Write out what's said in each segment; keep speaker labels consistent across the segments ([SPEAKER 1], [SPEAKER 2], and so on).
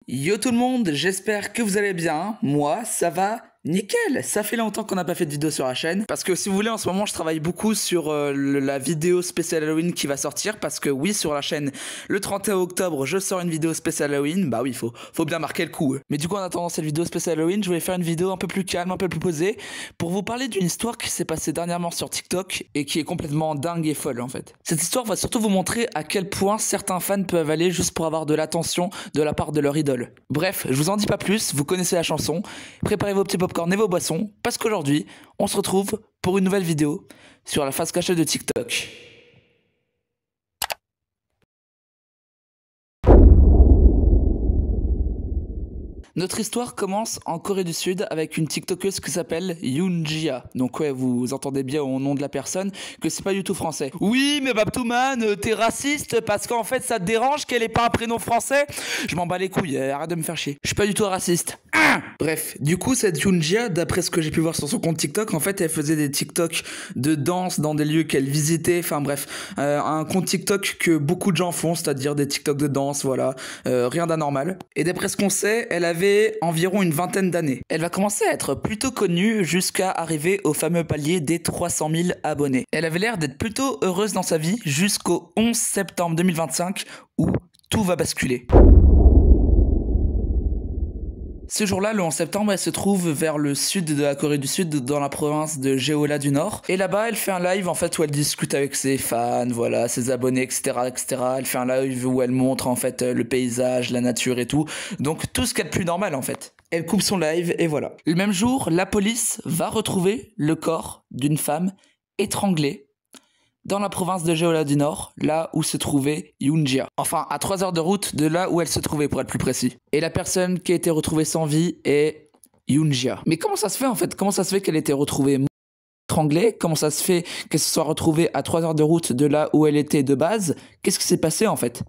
[SPEAKER 1] Yo tout le monde, j'espère que vous allez bien. Moi, ça va nickel. Ça fait longtemps qu'on n'a pas fait de vidéo sur la chaîne. Parce que si vous voulez, en ce moment, je travaille beaucoup sur la vidéo spéciale Halloween qui va sortir. Parce que oui, sur la chaîne, le 31 octobre, je sors une vidéo spéciale Halloween. Bah oui, faut bien marquer le coup. Mais du coup, en attendant cette vidéo spéciale Halloween, je voulais faire une vidéo un peu plus calme, un peu plus posée, pour vous parler d'une histoire qui s'est passée dernièrement sur TikTok et qui est complètement dingue et folle en fait. Cette histoire va surtout vous montrer à quel point certains fans peuvent aller juste pour avoir de l'attention de la part de leur idole. Bref, je vous en dis pas plus, vous connaissez la chanson, préparez vos petits popcorn et vos boissons, parce qu'aujourd'hui, on se retrouve pour une nouvelle vidéo sur la face cachée de TikTok. Notre histoire commence en Corée du Sud avec une TikTokeuse qui s'appelle Yoonjia. Donc ouais, vous entendez bien au nom de la personne que c'est pas du tout français. Oui, mais Babtouman, t'es raciste parce qu'en fait ça te dérange qu'elle ait pas un prénom français? Je m'en bats les couilles, arrête de me faire chier. Je suis pas du tout raciste. Bref, du coup cette Yoonjia, d'après ce que j'ai pu voir sur son compte TikTok, en fait elle faisait des TikTok de danse dans des lieux qu'elle visitait, enfin bref, un compte TikTok que beaucoup de gens font, c'est-à-dire des TikTok de danse, voilà, rien d'anormal. Et d'après ce qu'on sait, elle avait environ une vingtaine d'années. Elle va commencer à être plutôt connue jusqu'à arriver au fameux palier des 300 000 abonnés. Elle avait l'air d'être plutôt heureuse dans sa vie jusqu'au 11 septembre 2025 où tout va basculer. Ce jour-là, le 11 septembre, elle se trouve vers le sud de la Corée du Sud, dans la province de Jeolla du Nord. Et là-bas, elle fait un live en fait où elle discute avec ses fans, voilà, ses abonnés, etc., etc. Elle fait un live où elle montre en fait le paysage, la nature et tout. Donc tout ce qu'il y a de plus normal en fait. Elle coupe son live et voilà. Le même jour, la police va retrouver le corps d'une femme étranglée dans la province de Jeolla du Nord, là où se trouvait Yoonjia. Enfin, à 3 heures de route de là où elle se trouvait, pour être plus précis. Et la personne qui a été retrouvée sans vie est Yoonjia. Mais comment ça se fait en fait? Comment ça se fait qu'elle ait été retrouvée étranglée? Comment ça se fait qu'elle se soit retrouvée à 3 heures de route de là où elle était de base? Qu'est-ce qui s'est passé en fait?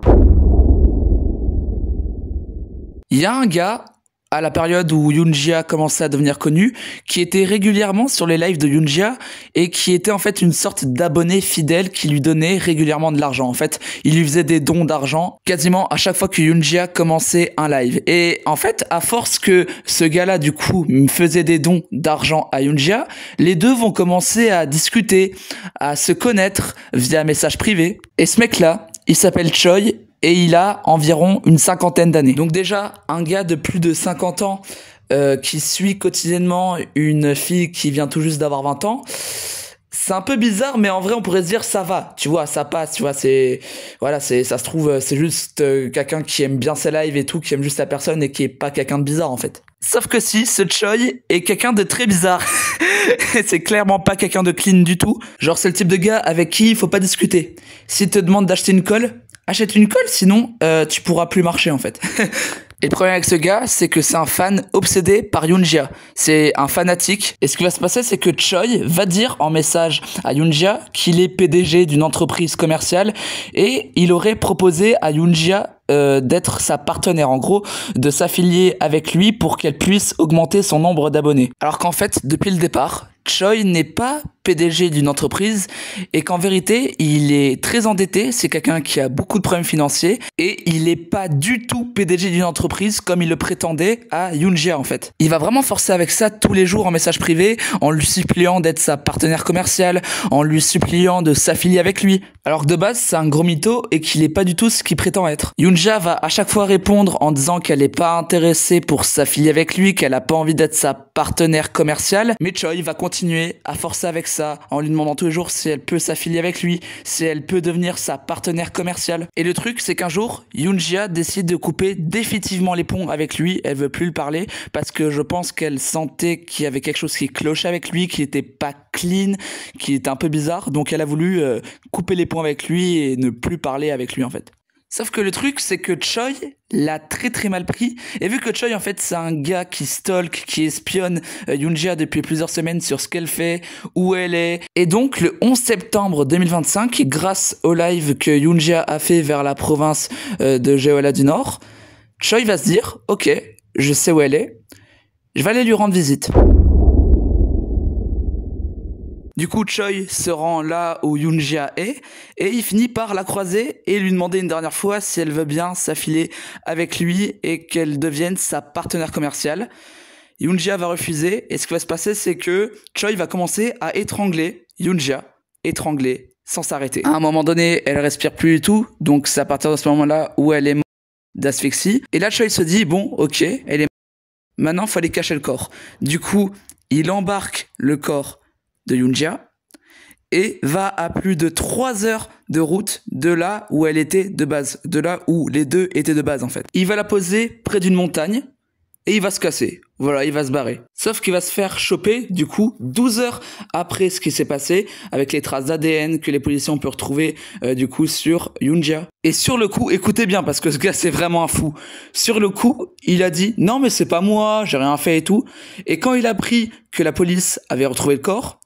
[SPEAKER 1] Il y a un gars, à la période où Yoonjia commençait à devenir connu, qui était régulièrement sur les lives de Yoonjia et qui était en fait une sorte d'abonné fidèle qui lui donnait régulièrement de l'argent. En fait, il lui faisait des dons d'argent quasiment à chaque fois que Yoonjia commençait un live. Et en fait, à force que ce gars-là, du coup, faisait des dons d'argent à Yoonjia, les deux vont commencer à discuter, à se connaître via message privé. Et ce mec-là, il s'appelle Choi, et il a environ une cinquantaine d'années. Donc déjà, un gars de plus de 50 ans qui suit quotidiennement une fille qui vient tout juste d'avoir 20 ans, c'est un peu bizarre, mais en vrai, on pourrait se dire ça va, tu vois, ça passe, tu vois, ça se trouve, c'est juste quelqu'un qui aime bien ses lives et tout, qui aime juste la personne et qui est pas quelqu'un de bizarre en fait. Sauf que si, ce Choi est quelqu'un de très bizarre. C'est clairement pas quelqu'un de clean du tout. Genre, c'est le type de gars avec qui il faut pas discuter. S'il te demande d'acheter une colle, achète une colle, sinon tu pourras plus marcher en fait. Et le problème avec ce gars, c'est que c'est un fan obsédé par Yoonjia. C'est un fanatique. Et ce qui va se passer, c'est que Choi va dire en message à Yoonjia qu'il est PDG d'une entreprise commerciale et il aurait proposé à Yoonjia d'être sa partenaire, en gros, de s'affilier avec lui pour qu'elle puisse augmenter son nombre d'abonnés. Alors qu'en fait, depuis le départ, Choi n'est pas PDG d'une entreprise et qu'en vérité, il est très endetté, c'est quelqu'un qui a beaucoup de problèmes financiers et il n'est pas du tout PDG d'une entreprise comme il le prétendait à Yoonjia en fait. Il va vraiment forcer avec ça tous les jours en message privé, en lui suppliant d'être sa partenaire commerciale, en lui suppliant de s'affilier avec lui. Alors que de base, c'est un gros mytho et qu'il n'est pas du tout ce qu'il prétend être. Yoonjia va à chaque fois répondre en disant qu'elle n'est pas intéressée pour s'affilier avec lui, qu'elle n'a pas envie d'être sa partenaire commerciale, mais Choi va continuer à forcer avec ça, en lui demandant tous les jours si elle peut s'affilier avec lui, si elle peut devenir sa partenaire commerciale. Et le truc, c'est qu'un jour, Yoonjia décide de couper définitivement les ponts avec lui, elle veut plus le parler, parce que je pense qu'elle sentait qu'il y avait quelque chose qui clochait avec lui, qu'il était pas clean, qu'il était un peu bizarre, donc elle a voulu couper les ponts avec lui et ne plus parler avec lui en fait. Sauf que le truc, c'est que Choi l'a très très mal pris. Et vu que Choi, en fait, c'est un gars qui stalk, qui espionne Yoonjia depuis plusieurs semaines sur ce qu'elle fait, où elle est. Et donc, le 11 septembre 2025, grâce au live que Yoonjia a fait vers la province de Jeolla du Nord, Choi va se dire, ok, je sais où elle est, je vais aller lui rendre visite. Du coup, Choi se rend là où Yoonja est et il finit par la croiser et lui demander une dernière fois si elle veut bien s'affiler avec lui et qu'elle devienne sa partenaire commerciale. Yoonja va refuser et ce qui va se passer, c'est que Choi va commencer à étrangler Yoonja, étrangler sans s'arrêter. À un moment donné, elle respire plus du tout, donc c'est à partir de ce moment-là où elle est morte d'asphyxie. Et là, Choi se dit, bon, ok, elle est morte. Maintenant, il fallait cacher le corps. Du coup, il embarque le corps de Yoonja et va à plus de 3 heures de route de là où elle était de base, de là où les deux étaient de base en fait. Il va la poser près d'une montagne et il va se casser. Voilà, il va se barrer. Sauf qu'il va se faire choper, du coup, 12 heures après ce qui s'est passé, avec les traces d'ADN que les policiers ont pu retrouver, du coup, sur Yoonja. Et sur le coup, écoutez bien, parce que ce gars, c'est vraiment un fou. Sur le coup, il a dit, non, mais c'est pas moi, j'ai rien fait et tout. Et quand il a appris que la police avait retrouvé le corps,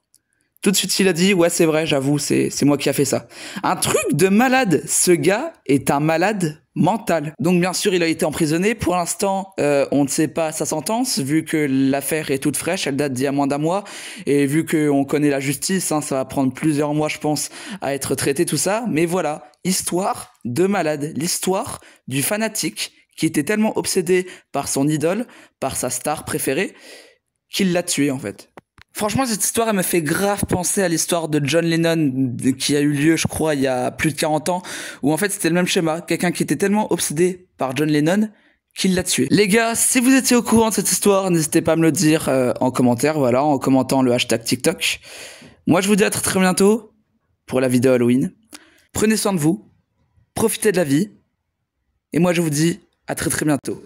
[SPEAKER 1] tout de suite, il a dit, ouais, c'est vrai, j'avoue, c'est moi qui a fait ça. Un truc de malade. Ce gars est un malade mental. Donc, bien sûr, il a été emprisonné. Pour l'instant, on ne sait pas sa sentence, vu que l'affaire est toute fraîche. Elle date d'il y a moins d'un mois. Et vu qu'on connaît la justice, hein, ça va prendre plusieurs mois, je pense, à être traité, tout ça. Mais voilà, histoire de malade. L'histoire du fanatique qui était tellement obsédé par son idole, par sa star préférée, qu'il l'a tué, en fait. Franchement, cette histoire, elle me fait grave penser à l'histoire de John Lennon qui a eu lieu, je crois, il y a plus de 40 ans, où en fait, c'était le même schéma. Quelqu'un qui était tellement obsédé par John Lennon qu'il l'a tué. Les gars, si vous étiez au courant de cette histoire, n'hésitez pas à me le dire en commentaire, voilà, en commentant le hashtag TikTok. Moi, je vous dis à très très bientôt pour la vidéo Halloween. Prenez soin de vous, profitez de la vie, et moi, je vous dis à très très bientôt.